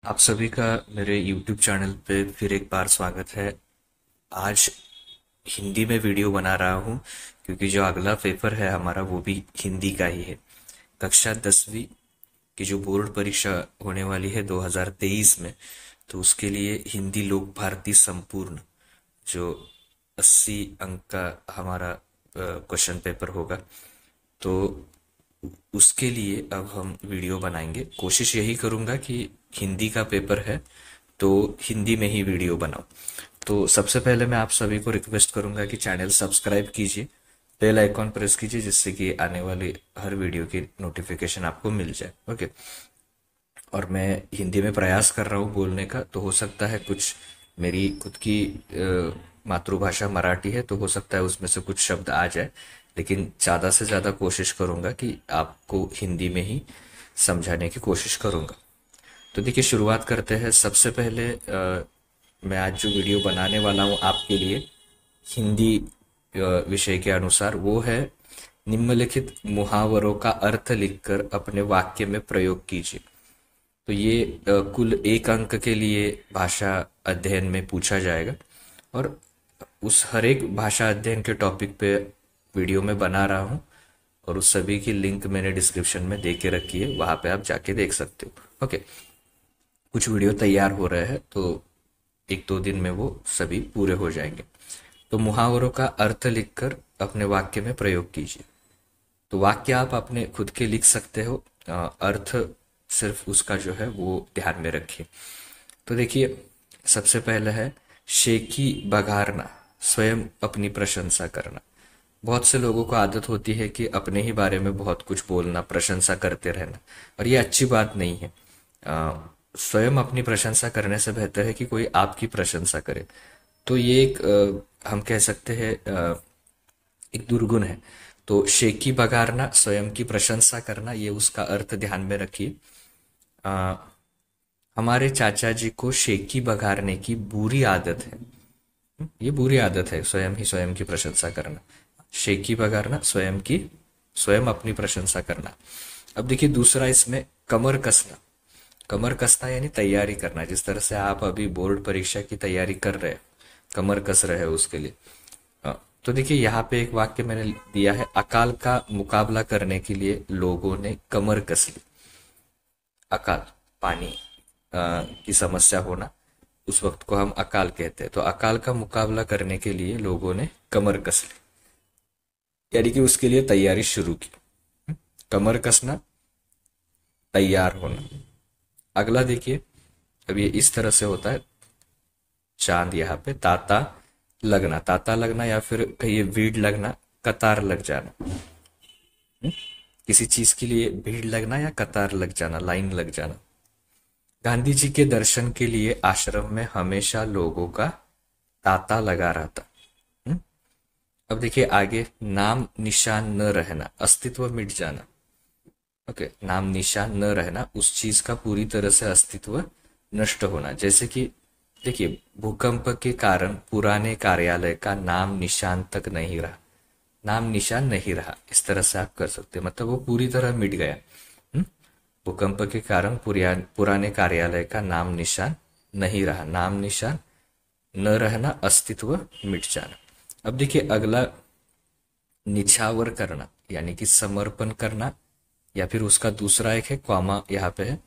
आप सभी का मेरे YouTube चैनल पे फिर एक बार स्वागत है। आज हिंदी में वीडियो बना रहा हूँ क्योंकि जो अगला पेपर है हमारा वो भी हिंदी का ही है। कक्षा 10वीं की जो बोर्ड परीक्षा होने वाली है 2023 में, तो उसके लिए हिंदी लोक भारती संपूर्ण जो 80 अंक का हमारा क्वेश्चन पेपर होगा, तो उसके लिए अब हम वीडियो बनाएंगे। कोशिश यही करूंगा कि हिंदी का पेपर है तो हिंदी में ही वीडियो बनाऊं। तो सबसे पहले मैं आप सभी को रिक्वेस्ट करूंगा कि चैनल सब्सक्राइब कीजिए, बेल आइकॉन प्रेस कीजिए, जिससे कि आने वाली हर वीडियो की नोटिफिकेशन आपको मिल जाए। ओके। और मैं हिंदी में प्रयास कर रहा हूँ बोलने का, तो हो सकता है कुछ मेरी खुद की मातृभाषा मराठी है, तो हो सकता है उसमें से कुछ शब्द आ जाए, लेकिन ज़्यादा से ज़्यादा कोशिश करूँगा कि आपको हिंदी में ही समझाने की कोशिश करूँगा। तो देखिए, शुरुआत करते हैं। सबसे पहले मैं आज जो वीडियो बनाने वाला हूँ आपके लिए हिंदी विषय के अनुसार, वो है निम्नलिखित मुहावरों का अर्थ लिखकर अपने वाक्य में प्रयोग कीजिए। तो ये कुल 1 अंक के लिए भाषा अध्ययन में पूछा जाएगा, और उस हर एक भाषा अध्ययन के टॉपिक पे वीडियो में बना रहा हूँ, और उस सभी की लिंक मैंने डिस्क्रिप्शन में दे के रखी है, वहां पे आप जाके देख सकते हो। ओके। कुछ वीडियो तैयार हो रहे हैं, तो 1-2 दिन में वो सभी पूरे हो जाएंगे। तो मुहावरों का अर्थ लिखकर अपने वाक्य में प्रयोग कीजिए। तो वाक्य आप अपने खुद के लिख सकते हो, अर्थ सिर्फ उसका जो है वो ध्यान में रखिए। तो देखिए, सबसे पहला है शेखी बघारना, स्वयं अपनी प्रशंसा करना। बहुत से लोगों को आदत होती है कि अपने ही बारे में बहुत कुछ बोलना, प्रशंसा करते रहना, और ये अच्छी बात नहीं है। स्वयं अपनी प्रशंसा करने से बेहतर है कि कोई आपकी प्रशंसा करे। तो ये एक हम कह सकते हैं एक दुर्गुण है। तो शेखी बघारना, स्वयं की प्रशंसा करना, ये उसका अर्थ ध्यान में रखिए। अ, हमारे चाचा जी को शेखी बघारने की बुरी आदत है। ये बुरी आदत है, स्वयं ही स्वयं की प्रशंसा करना। शेखी बघारना, स्वयं अपनी प्रशंसा करना। अब देखिए, दूसरा इसमें कमर कसना। कमर कसना यानी तैयारी करना। जिस तरह से आप अभी बोर्ड परीक्षा की तैयारी कर रहे हैं, कमर कस रहे हैं उसके लिए। तो देखिए, यहाँ पे एक वाक्य मैंने दिया है, अकाल का मुकाबला करने के लिए लोगों ने कमर कस ली। अकाल, पानी की समस्या होना, उस वक्त को हम अकाल कहते हैं। तो अकाल का मुकाबला करने के लिए लोगों ने कमर कस ली, यानी कि उसके लिए तैयारी शुरू की। कमर कसना, तैयार होना। अगला देखिए, अब ये इस तरह से होता है। चांद, यहाँ पे ताता लगना, ताता लगना, या फिर कहिए भीड़ लगना, कतार लग जाना। किसी चीज के लिए भीड़ लगना या कतार लग जाना, लाइन लग जाना। गांधी जी के दर्शन के लिए आश्रम में हमेशा लोगों का तांता लगा रहता। हम्म? अब देखिए आगे, नाम निशान न रहना, अस्तित्व मिट जाना। ओके, नाम निशान न रहना, उस चीज का पूरी तरह से अस्तित्व नष्ट होना। जैसे कि देखिए, भूकंप के कारण पुराने कार्यालय का नाम निशान तक नहीं रहा। नाम निशान नहीं रहा, इस तरह से आप कर सकते हैं, मतलब वो पूरी तरह मिट गया। हम्म? भूकंप के कारण पुराने कार्यालय का नाम निशान नहीं रहा। नाम निशान न रहना, अस्तित्व मिट जाना। अब देखिए अगला, निछावर करना, यानी कि समर्पण करना, या फिर उसका दूसरा एक है कॉमा यहाँ पे है,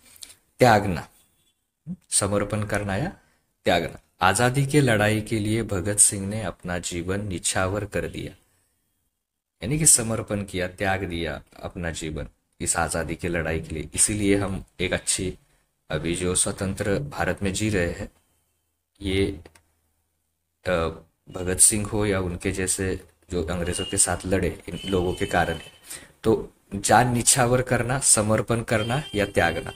त्यागना। समर्पण करना या त्यागना। आजादी की लड़ाई के लिए भगत सिंह ने अपना जीवन निछावर कर दिया, यानी कि समर्पण किया, त्याग दिया अपना जीवन इस आजादी की लड़ाई के लिए। इसीलिए हम एक अच्छी, अभी जो स्वतंत्र भारत में जी रहे हैं, ये अ, भगत सिंह हो या उनके जैसे जो अंग्रेजों के साथ लड़े, इन लोगों के कारण है। तो जान निछावर करना, समर्पण करना या त्यागना।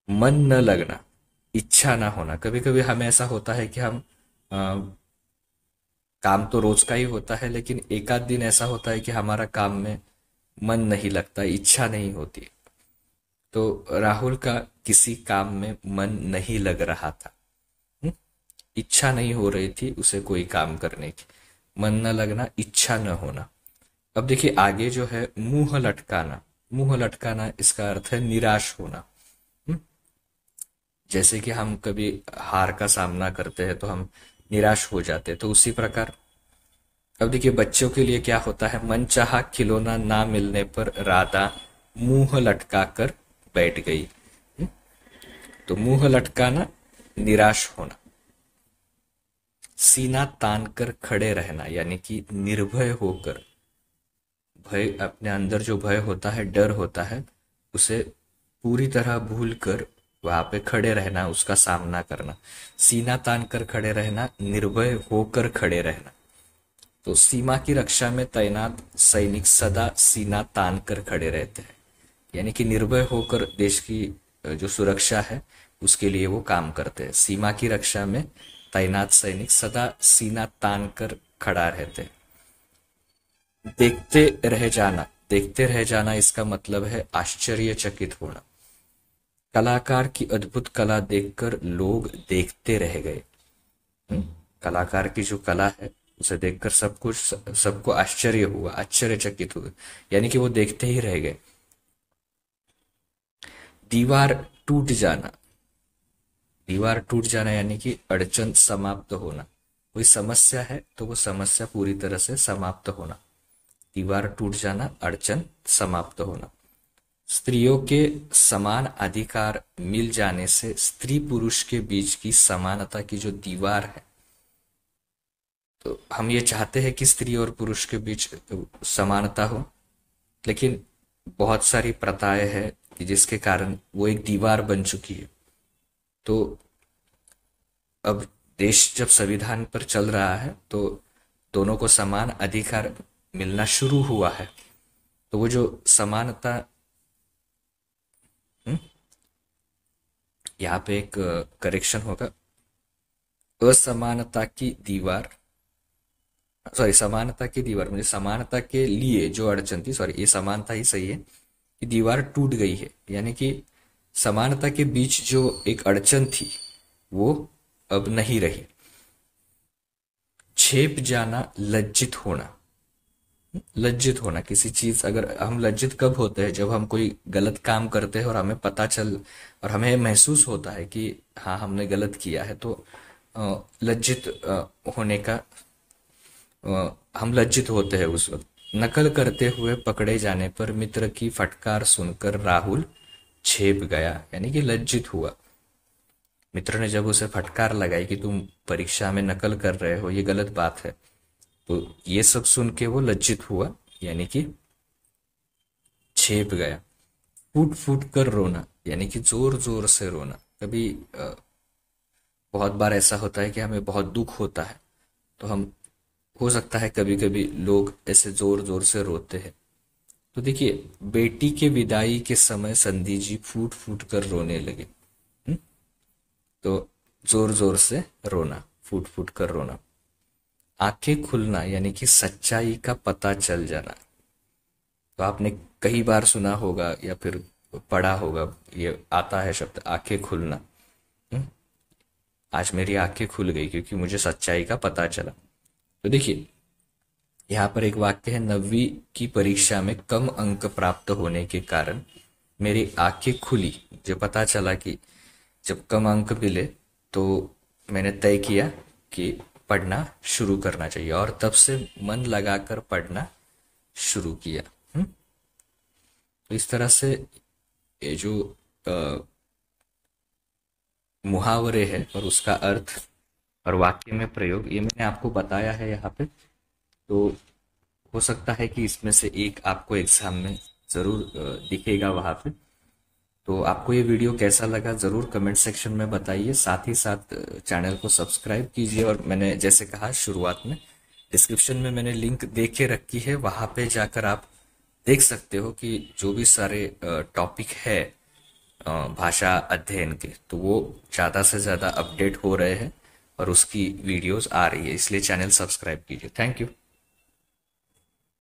मन न लगना, इच्छा ना होना। कभी कभी हमें ऐसा होता है कि हम अ, काम तो रोज का ही होता है, लेकिन एक आध दिन ऐसा होता है कि हमारा काम में मन नहीं लगता, इच्छा नहीं होती। तो राहुल का किसी काम में मन नहीं लग रहा था। हम्म? इच्छा नहीं हो रही थी उसे कोई काम करने की। मन न लगना, इच्छा न होना। अब देखिए आगे जो है, मुंह लटकाना। मुंह लटकाना, इसका अर्थ है निराश होना। हम्म? जैसे कि हम कभी हार का सामना करते हैं तो हम निराश हो जाते हैं, तो उसी प्रकार अब देखिए बच्चों के लिए क्या होता है, मनचाहा खिलौना ना मिलने पर राधा मुंह लटका कर बैठ गई। तो मुंह लटकाना, निराश होना। सीना तान कर खड़े रहना यानी कि निर्भय होकर, भय अपने अंदर जो भय होता है, डर होता है, उसे पूरी तरह भूल कर वहां पे खड़े रहना, उसका सामना करना। सीना तान कर खड़े रहना, निर्भय होकर खड़े रहना। तो सीमा की रक्षा में तैनात सैनिक सदा सीना तान कर खड़े रहते हैं, यानी कि निर्भय होकर देश की जो सुरक्षा है उसके लिए वो काम करते हैं। सीमा की रक्षा में तैनात सैनिक सदा सीना तान कर खड़ा रहते हैं। देखते रह जाना, देखते रह जाना इसका मतलब है आश्चर्यचकित होना। कलाकार की अद्भुत कला देखकर लोग देखते रह गए। कलाकार की जो कला है उसे देखकर सबको आश्चर्य हुआ, आश्चर्यचकित हुए, यानी कि वो देखते ही रह गए। दीवार टूट जाना, दीवार टूट जाना यानी कि अड़चन समाप्त होना। कोई समस्या है तो वो समस्या पूरी तरह से समाप्त होना। दीवार टूट जाना, अड़चन समाप्त होना। स्त्रियों के समान अधिकार मिल जाने से स्त्री पुरुष के बीच की समानता की जो दीवार है, तो हम ये चाहते हैं कि स्त्री और पुरुष के बीच समानता हो, लेकिन बहुत सारी प्रथाएं हैं कि जिसके कारण वो एक दीवार बन चुकी है। तो अब देश जब संविधान पर चल रहा है तो दोनों को समान अधिकार मिलना शुरू हुआ है। तो वो जो समानता, यहाँ पे एक करेक्शन होगा, असमानता की दीवार, सॉरी समानता की दीवार, मुझे समानता के लिए जो अड़चन थी, सॉरी ये समानता ही सही है, कि दीवार टूट गई है, यानी कि समानता के बीच जो एक अड़चन थी वो अब नहीं रही। छेप जाना, लज्जित होना। लज्जित होना किसी चीज, अगर हम लज्जित कब होते हैं, जब हम कोई गलत काम करते हैं और हमें पता चल और हमें महसूस होता है कि हाँ हमने गलत किया है, तो लज्जित होने का, हम लज्जित होते हैं उस वक्त। नकल करते हुए पकड़े जाने पर मित्र की फटकार सुनकर राहुल छेप गया, यानी कि लज्जित हुआ। मित्र ने जब उसे फटकार लगाई कि तुम परीक्षा में नकल कर रहे हो, ये गलत बात है, तो ये सब सुन के वो लज्जित हुआ, यानी कि छेप गया। फूट फूट कर रोना, यानी कि जोर जोर से रोना। कभी बहुत बार ऐसा होता है कि हमें बहुत दुख होता है, तो हम, हो सकता है कभी कभी लोग ऐसे जोर जोर से रोते हैं। तो देखिए, बेटी के विदाई के समय संधि जी फूट फूट कर रोने लगे। हम्म? तो जोर जोर से रोना, फूट फूट कर रोना। आंखें खुलना यानी कि सच्चाई का पता चल जाना। तो आपने कई बार सुना होगा या फिर पढ़ा होगा, ये आता है शब्द आंखें खुलना। हम्म? आज मेरी आंखें खुल गई क्योंकि मुझे सच्चाई का पता चला। तो देखिए, यहाँ पर एक वाक्य है, 9वीं की परीक्षा में कम अंक प्राप्त होने के कारण मेरी आंखें खुली। मुझे पता चला कि जब कम अंक मिले तो मैंने तय किया कि पढ़ना शुरू करना चाहिए, और तब से मन लगाकर पढ़ना शुरू किया। तो इस तरह से ये जो मुहावरे है और उसका अर्थ और वाक्य में प्रयोग, ये मैंने आपको बताया है यहाँ पे। तो हो सकता है कि इसमें से एक आपको एग्जाम में जरूर दिखेगा वहां पे। तो आपको ये वीडियो कैसा लगा जरूर कमेंट सेक्शन में बताइए। साथ ही साथ चैनल को सब्सक्राइब कीजिए, और मैंने जैसे कहा शुरुआत में, डिस्क्रिप्शन में मैंने लिंक दे के रखी है, वहां पे जाकर आप देख सकते हो कि जो भी सारे टॉपिक है भाषा अध्ययन के, तो वो ज़्यादा से ज़्यादा अपडेट हो रहे हैं और उसकी वीडियोस आ रही है, इसलिए चैनल सब्सक्राइब कीजिए। Thank you.